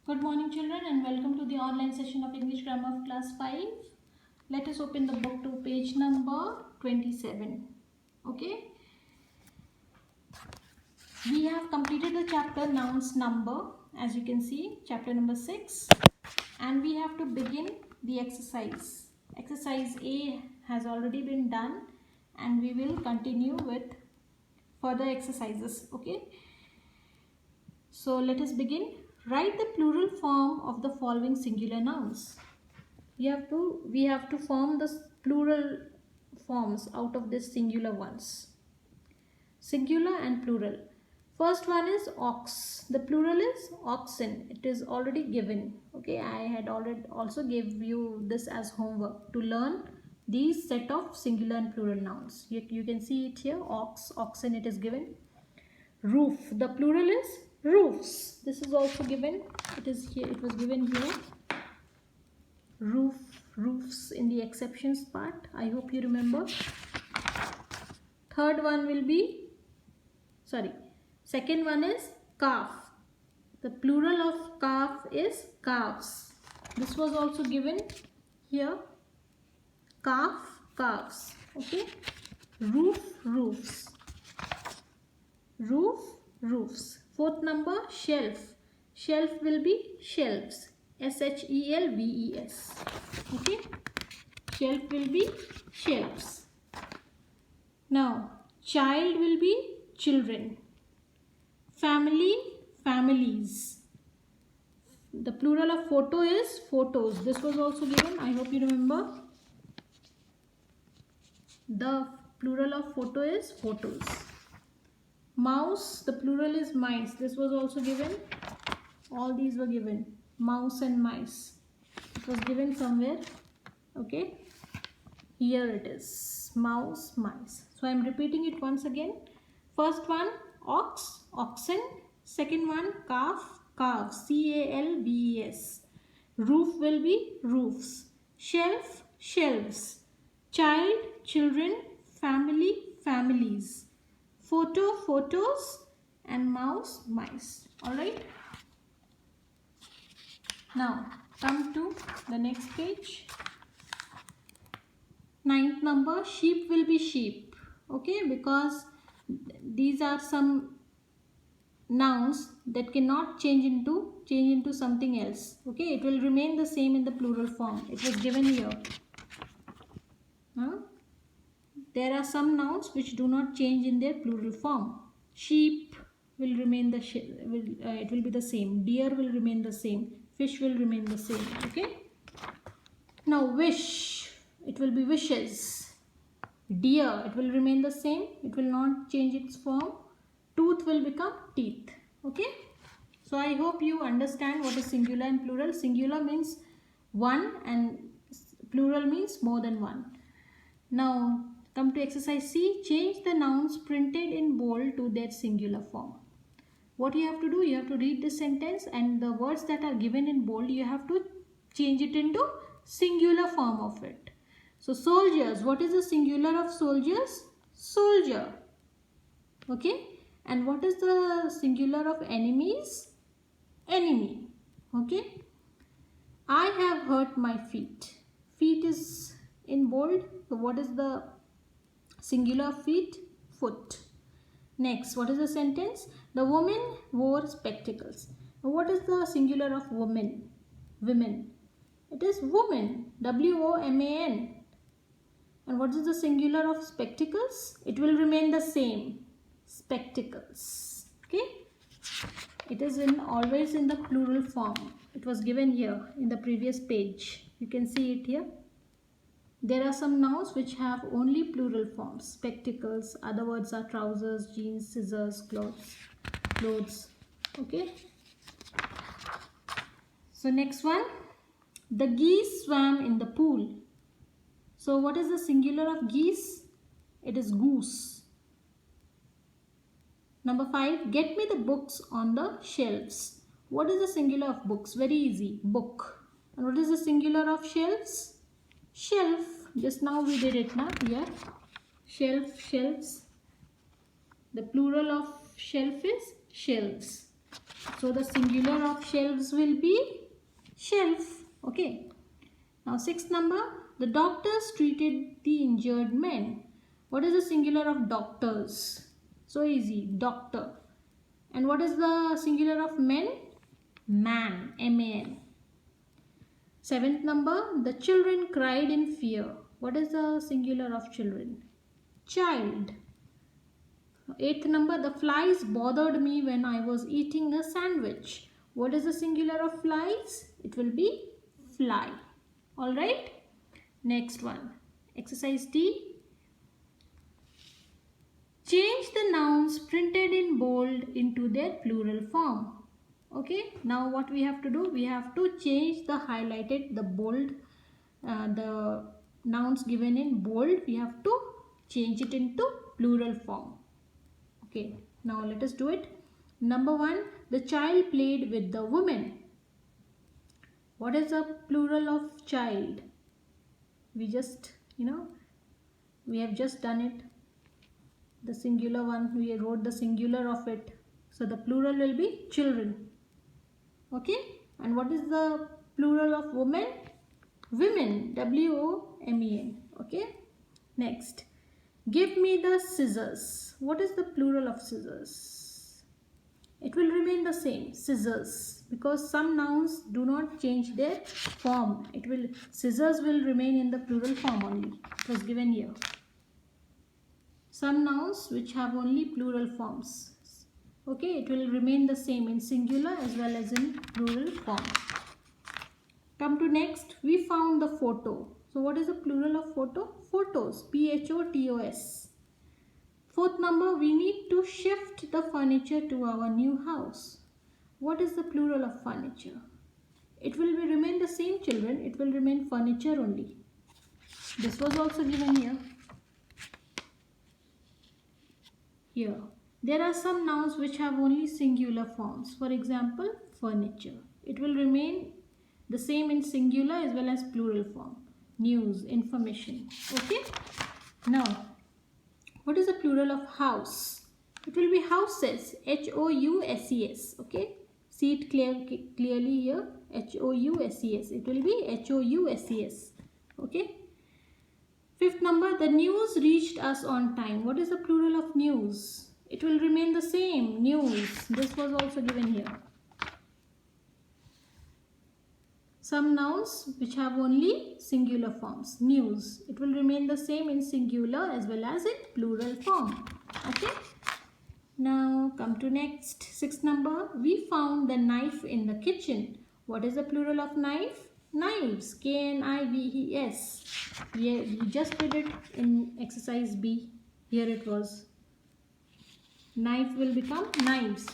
Good morning children and welcome to the online session of English Grammar of class 5. Let us open the book to page number 27. Okay. We have completed the chapter nouns number, as you can see, chapter number 6, and we have to begin the exercise. Exercise A has already been done and we will continue with further exercises. Okay. So let us begin. Write the plural form of the following singular nouns. We have to form the plural forms out of these singular ones. Singular and plural. First one is ox. The plural is oxen. It is already given. Okay, I had already also gave you this as homework to learn these set of singular and plural nouns. You can see it here. Ox, oxen. It is given. Roof. The plural is roofs. This is also given. It is here. It was given here. Roofs in the exceptions part. I hope you remember. Second one is calf. The plural of calf is calves. This was also given here. Calf, calves. Okay. Roof, roofs. Roof, roofs. Fourth number, shelf. Shelf will be shelves. SHELVES. Okay. Shelf will be shelves. Now, child will be children. Family, families. The plural of photo is photos. This was also given. I hope you remember. The plural of photo is photos. Mouse, the plural is mice. This was also given. All these were given. Mouse and mice. It was given somewhere. Okay. Here it is. Mouse, mice. So I am repeating it once again. First one, ox, oxen. Second one, calf, calves. CALVES. Roof will be roofs. Shelf, shelves. Child, children. Family, families. Photo, photos. And mouse, mice. Alright. Now, come to the next page. Ninth number, sheep will be sheep. Okay, because these are some nouns that cannot change into something else. Okay, it will remain the same in the plural form. It was given here. There are some nouns which do not change in their plural form. Sheep will remain it will be the same. Deer will remain the same. Fish will remain the same. Okay. Now wish, it will be wishes. Deer, it will remain the same. It will not change its form. Tooth will become teeth. Okay. So I hope you understand what is singular and plural. Singular means one and plural means more than one. Now come to exercise C. Change the nouns printed in bold to their singular form. What you have to do, you have to read this sentence and the words that are given in bold, you have to change it into singular form of it. So soldiers, what is the singular of soldiers? Soldier. Okay. And what is the singular of enemies? Enemy. Okay. I have hurt my feet. Feet is in bold. So what is the singular of feet? Foot. Next, what is the sentence? The woman wore spectacles. Now, what is the singular of woman? Women. It is woman. WOMAN. And what is the singular of spectacles? It will remain the same. Spectacles. Okay. It is always in the plural form. It was given here in the previous page. You can see it here. There are some nouns which have only plural forms. Spectacles. Other words are trousers, jeans, scissors, clothes. Okay. So next one. The geese swam in the pool. So what is the singular of geese? It is goose. Number 5. Get me the books on the shelves. What is the singular of books? Very easy. Book. And what is the singular of shelves? Shelf. Just now we did it now here. Shelf, shelves. The plural of shelf is shelves. So the singular of shelves will be shelf. Okay. Now sixth number, the doctors treated the injured men. What is the singular of doctors? So easy, doctor. And what is the singular of men? Man, M-A-N. Seventh number, the children cried in fear. What is the singular of children? Child. Eighth number, the flies bothered me when I was eating a sandwich. What is the singular of flies? It will be fly. Alright. Next one. Exercise D. Change the nouns printed in bold into their plural form. Okay. Now what we have to do? We have to change the highlighted, the bold, the nouns given in bold. We have to change it into plural form. Okay, now let us do it. Number one, the child played with the woman. What is the plural of child? We just, we have just done it. The singular one, we wrote the singular of it. So the plural will be children. Okay, and what is the plural of woman? Women, W-O-M-E-N. Okay, next. Give me the scissors. What is the plural of scissors? It will remain the same, scissors, because some nouns do not change their form. Scissors will remain in the plural form only. It was given here. Some nouns which have only plural forms. Okay, it will remain the same in singular as well as in plural form. Come to next, we found the photo. So what is the plural of photo? Photos, P-H-O-T-O-S. Fourth number, we need to shift the furniture to our new house. What is the plural of furniture? It will remain the same, children. It will remain furniture only. This was also given here. Here. There are some nouns which have only singular forms. For example, furniture. It will remain the same in singular as well as plural form. News, information. Okay. Now, what is the plural of house? It will be houses. H-O-U-S-E-S. Okay. See it clearly here. H-O-U-S-E-S. It will be H-O-U-S-E-S. Okay. Fifth number, the news reached us on time. What is the plural of news? It will remain the same. News. This was also given here. Some nouns which have only singular forms. News. It will remain the same in singular as well as in plural form. Okay. Now come to next. Sixth number. We found the knife in the kitchen. What is the plural of knife? Knives. K-N-I-V-E-S. We just did it in exercise B. Here it was. Knife will become knives.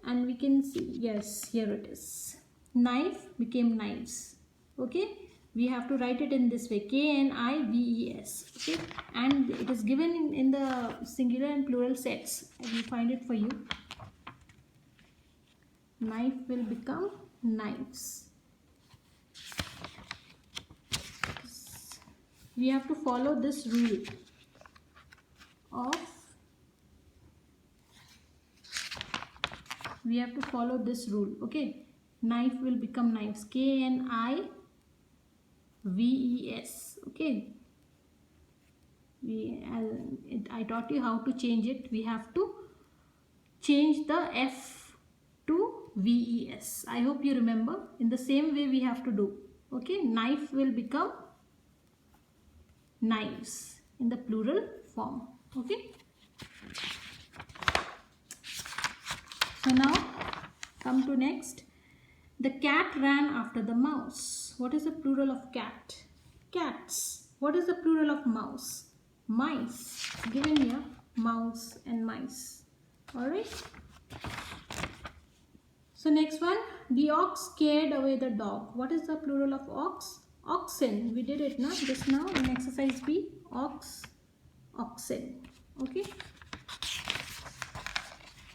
And we can see, yes, here it is. Knife became knives. Okay. We have to write it in this way. K-N-I-V-E-S. Okay. And it is given in the singular and plural sets. I will find it for you. Knife will become knives. We have to follow this rule of okay. Knife will become knives. K-N-I-V-E-S. Okay. I taught you how to change it. We have to change the F to V-E-S. I hope you remember. In the same way we have to do. Okay. Knife will become knives in the plural form. Okay. So now come to next. The cat ran after the mouse. What is the plural of cat? Cats. What is the plural of mouse? Mice. Given here, mouse and mice. Alright. So next one. The ox scared away the dog. What is the plural of ox? Oxen. We did it now, just now in exercise B. Ox, oxen. Okay.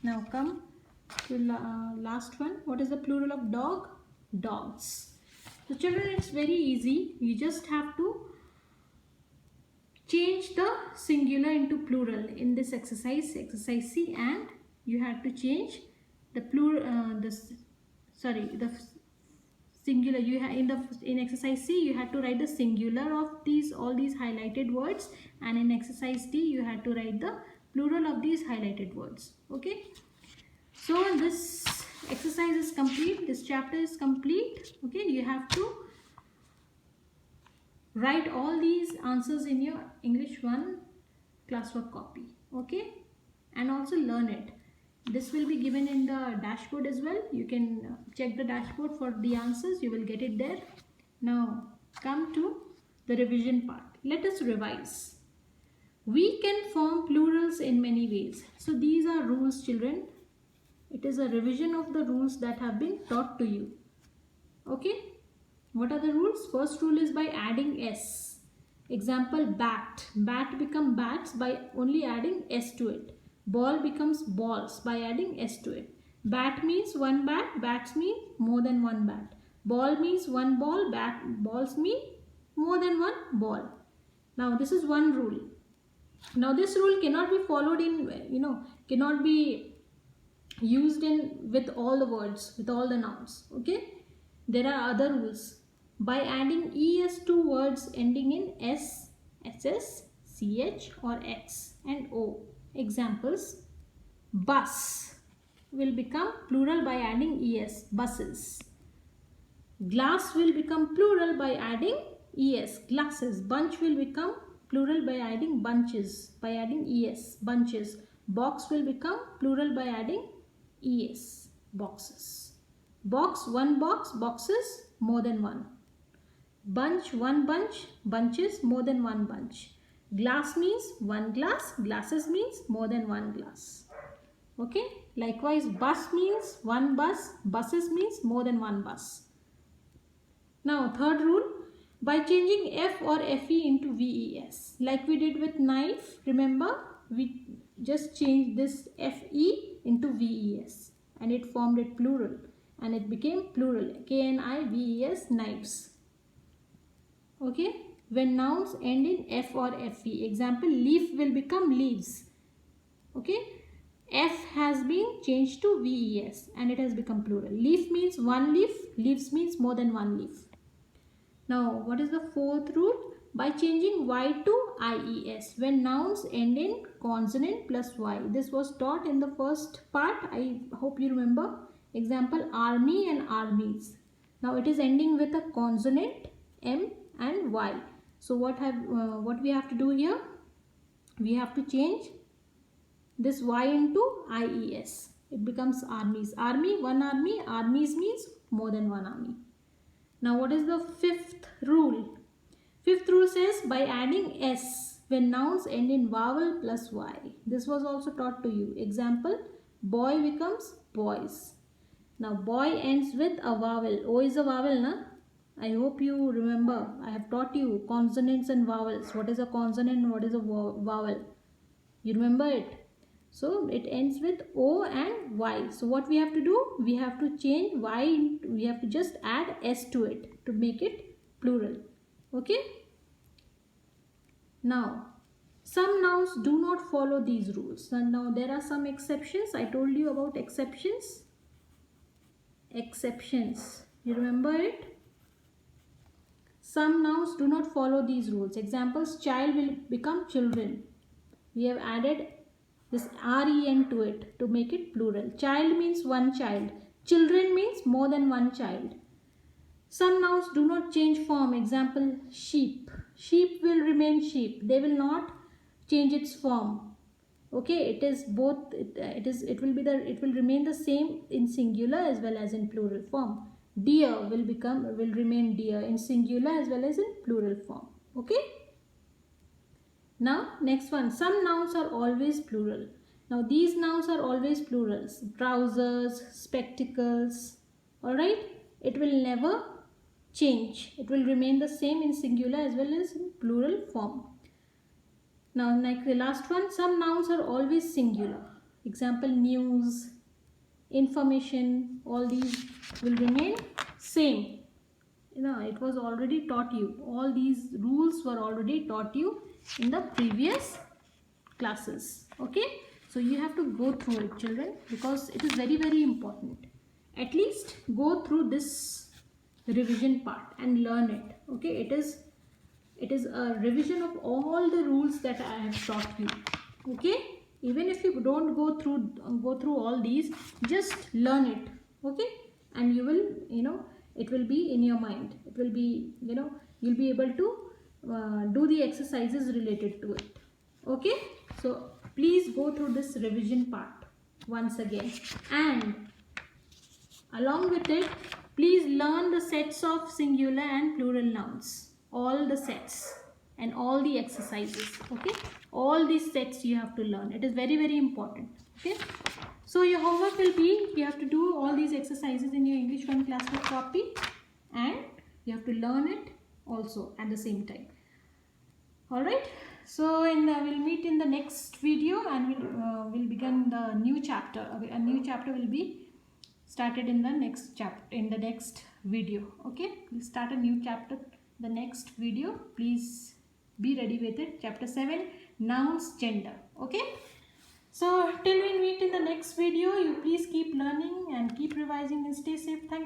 Now come to last one. What is the plural of dog? Dogs. So children, it's very easy. You just have to change the singular into plural in this exercise C, and you had to change the plural, the singular. You have in exercise C, you had to write the singular of all these highlighted words, and in exercise D, you had to write the plural of these highlighted words. Okay. So this exercise is complete. This chapter is complete. Okay. You have to write all these answers in your English 1 classwork copy. Okay. And also learn it. This will be given in the dashboard as well. You can check the dashboard for the answers. You will get it there. Now come to the revision part. Let us revise. We can form plurals in many ways. So these are rules, children. It is a revision of the rules that have been taught to you. Okay. What are the rules? First rule is by adding S. Example, bat. Bat become bats by only adding S to it. Ball becomes balls by adding S to it. Bat means one bat. Bats mean more than one bat. Ball means one ball. Balls mean more than one ball. Now this is one rule. Now this rule cannot be followed in, cannot be used with all the words, with all the nouns. Okay. There are other rules. By adding ES to words ending in S, SS, CH or X and O. Examples, bus will become plural by adding ES, buses. Glass will become plural by adding ES, glasses. Bunch will become plural by adding bunches, by adding ES, bunches. Box will become plural by adding ES, boxes. Box, one box, boxes, more than one. Bunch, one bunch, bunches, more than one bunch. Glass means one glass, glasses means more than one glass. Okay. Likewise, bus means one bus, buses means more than one bus. Now, third rule, by changing F or FE into VES. Like we did with knife, remember, we just changed this FE into VES and it formed it plural and it became plural, KNIVES, knives. Okay. When nouns end in F or FE. Example, leaf will become leaves. Okay. F has been changed to VES and it has become plural. Leaf means one leaf. Leaves means more than one leaf. Now, what is the fourth rule? By changing Y to IES. When nouns end in consonant plus Y. This was taught in the first part. I hope you remember. Example, army and armies. Now, it is ending with a consonant M and Y. So what we have to do here? We have to change this Y into IES. It becomes armies. Army, one army. Armies means more than one army. Now what is the fifth rule? Fifth rule says by adding S when nouns end in vowel plus Y. This was also taught to you. Example, boy becomes boys. Now boy ends with a vowel. O is a vowel, na? I hope you remember. I have taught you consonants and vowels. What is a consonant and what is a vowel? You remember it? So it ends with O and Y. So what we have to do? We have to change Y. We have to just add S to it to make it plural. Okay? Now, some nouns do not follow these rules. And now there are some exceptions. I told you about exceptions. Exceptions. You remember it? Some nouns do not follow these rules. Examples, child will become children. We have added this REN to it to make it plural. Child means one child. Children means more than one child. Some nouns do not change form. Example, sheep. Sheep will remain sheep. They will not change its form. Okay, it is both. It will remain the same in singular as well as in plural form. Deer will remain deer in singular as well as in plural form. Okay. Now next one. Some nouns are always plural. Now these nouns are always plurals. Trousers, spectacles. Alright. It will never change. It will remain the same in singular as well as in plural form. Now like the last one. Some nouns are always singular. Example, news, information. All these will remain same. It was already taught you. All these rules were already taught you in the previous classes. Okay. So you have to go through it, children, because it is very, very important. At least go through this revision part and learn it. Okay, it is a revision of all the rules that I have taught you. Okay, even if you don't go through all these, just learn it. Okay, and you will, it will be in your mind. It will be, you'll be able to do the exercises related to it. Okay, so please go through this revision part once again, and along with it, please learn the sets of singular and plural nouns, all the sets and all the exercises. Okay, all these sets you have to learn. It is very, very important. Okay, so your homework will be, you have to do all these exercises in your English 1 classwork copy, and you have to learn it also at the same time. Alright, so we'll meet in the next video, and we'll begin the new chapter. A new chapter will be started in the next video. Okay, we'll start a new chapter the next video. Please be ready with it. Chapter 7, nouns, gender. Okay, so till we meet in the next video, you please keep learning and keep revising and stay safe. Thank you.